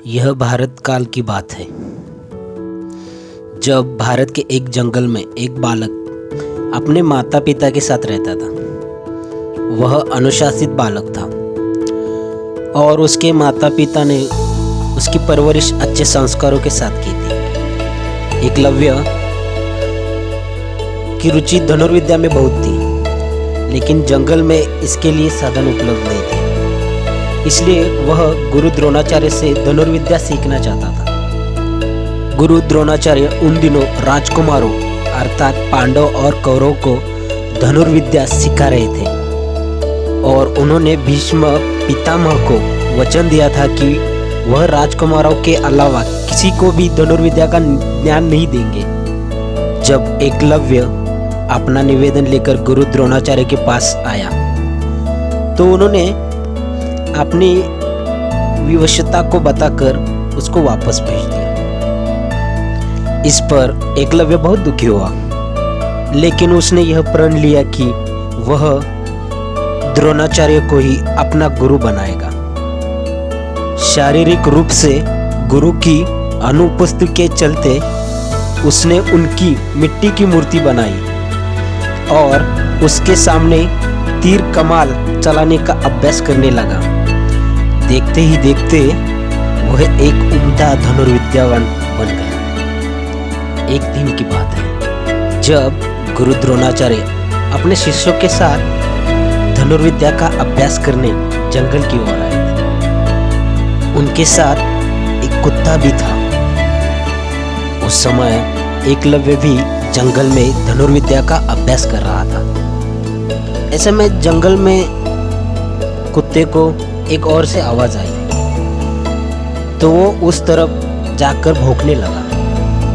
यह भारत काल की बात है, जब भारत के एक जंगल में एक बालक अपने माता पिता के साथ रहता था। वह अनुशासित बालक था और उसके माता पिता ने उसकी परवरिश अच्छे संस्कारों के साथ की थी। एकलव्य की रुचि धनुर्विद्या में बहुत थी, लेकिन जंगल में इसके लिए साधन उपलब्ध नहीं थे। इसलिए वह गुरु द्रोणाचार्य से धनुर्विद्या सीखना चाहता था। गुरु द्रोणाचार्य उन दिनों राजकुमारों अर्थात पांडव और कौरव को धनुर्विद्या सिखा रहे थे और उन्होंने भीष्म पितामह को वचन दिया था कि वह राजकुमारों के अलावा किसी को भी धनुर्विद्या का ज्ञान नहीं देंगे। जब एकलव्य अपना निवेदन लेकर गुरु द्रोणाचार्य के पास आया तो उन्होंने अपनी विवशता को बताकर उसको वापस भेज दिया। इस पर एकलव्य बहुत दुखी हुआ, लेकिन उसने यह प्रण लिया कि वह द्रोणाचार्य को ही अपना गुरु बनाएगा। शारीरिक रूप से गुरु की अनुपस्थिति के चलते उसने उनकी मिट्टी की मूर्ति बनाई और उसके सामने तीर कमाल चलाने का अभ्यास करने लगा। देखते ही देखते वह एक उम्दा धनुर्विद्यावान बन गया। एक दिन की बात है, जब गुरु द्रोणाचार्य अपने शिष्यों के साथ धनुर्विद्या का अभ्यास करने जंगल की ओर आए थे। उनके साथ एक कुत्ता भी था। उस समय एकलव्य भी जंगल में धनुर्विद्या का अभ्यास कर रहा था। ऐसे में जंगल में कुत्ते को एक और से आवाज आई तो वो उस तरफ जाकर भौंकने लगा,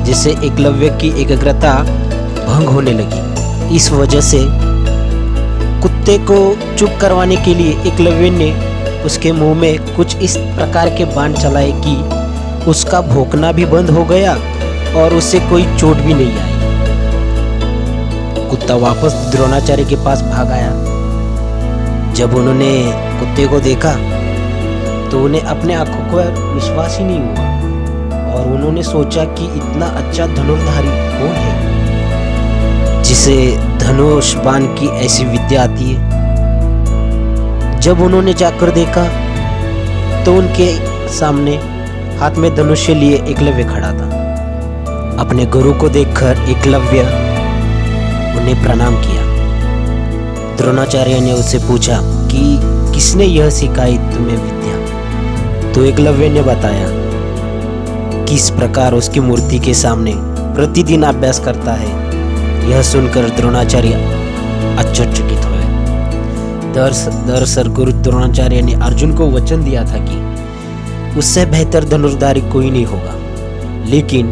जिससे एकलव्य की एकाग्रता भंग होने लगी। इस वजह से कुत्ते को चुप करवाने के लिए एकलव्य ने उसके मुंह में कुछ इस प्रकार के बाण चलाए कि उसका भौंकना भी बंद हो गया और उससे कोई चोट भी नहीं आई। कुत्ता वापस द्रोणाचार्य के पास भाग आया। जब उन्होंने कुत्ते को देखा तो उन्हें अपने आंखों पर विश्वास ही नहीं हुआ और उन्होंने सोचा कि इतना अच्छा धनुर्धारी कौन है जिसे धनुष बाण की ऐसी विद्या आती है। जब उन्होंने जाकर देखा तो उनके सामने हाथ में धनुष्य लिए एकलव्य खड़ा था। अपने गुरु को देखकर एकलव्य उन्हें प्रणाम किया। द्रोणाचार्य ने उससे पूछा कि किसने यह सिखाई तुम्हें विद्या? तो एकलव्य ने बताया किस प्रकार उसकी मूर्ति के सामने प्रतिदिन अभ्यास करता है। यह सुनकर द्रोणाचार्य आश्चर्यचकित हुए। दरअसल गुरु द्रोणाचार्य ने अर्जुन को वचन दिया था कि उससे बेहतर धनुर्धारी कोई नहीं होगा, लेकिन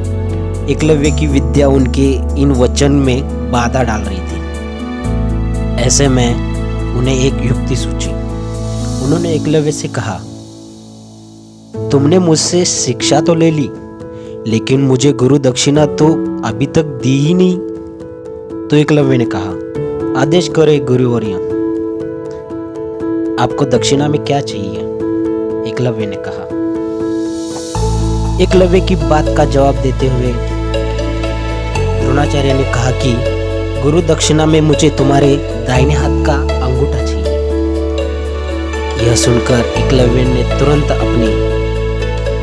एकलव्य की विद्या उनके इन वचन में बाधा डाल रही थी। ऐसे में उन्हें एक युक्ति सूझी। उन्होंने एकलव्य से कहा, तुमने मुझसे शिक्षा तो ले ली, लेकिन मुझे गुरु दक्षिणा तो अभी तक दी ही नहीं। तो एकलव्य ने कहा, आदेश करे गुरुवर्य, आपको दक्षिणा में क्या चाहिए? एकलव्य ने कहा। एकलव्य की बात का जवाब देते हुए द्रोणाचार्य ने कहा कि गुरु दक्षिणा में मुझे तुम्हारे दाहिने हाथ का अंगूठा चाहिए। यह सुनकर एकलव्य ने तुरंत अपनी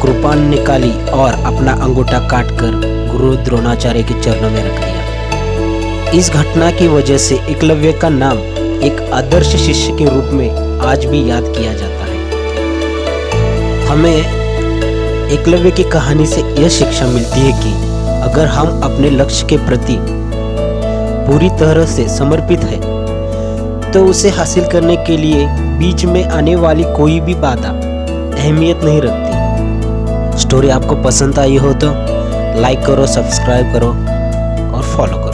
कृपाण निकाली और अपना अंगूठा काटकर गुरु द्रोणाचार्य के चरणों में रख दिया। इस घटना की वजह से एकलव्य का नाम एक आदर्श शिष्य के रूप में आज भी याद किया जाता है। हमें एकलव्य की कहानी से यह शिक्षा मिलती है कि अगर हम अपने लक्ष्य के प्रति पूरी तरह से समर्पित है तो उसे हासिल करने के लिए बीच में आने वाली कोई भी बाधा अहमियत नहीं रखती। स्टोरी आपको पसंद आई हो तो लाइक करो, सब्सक्राइब करो और फॉलो करो।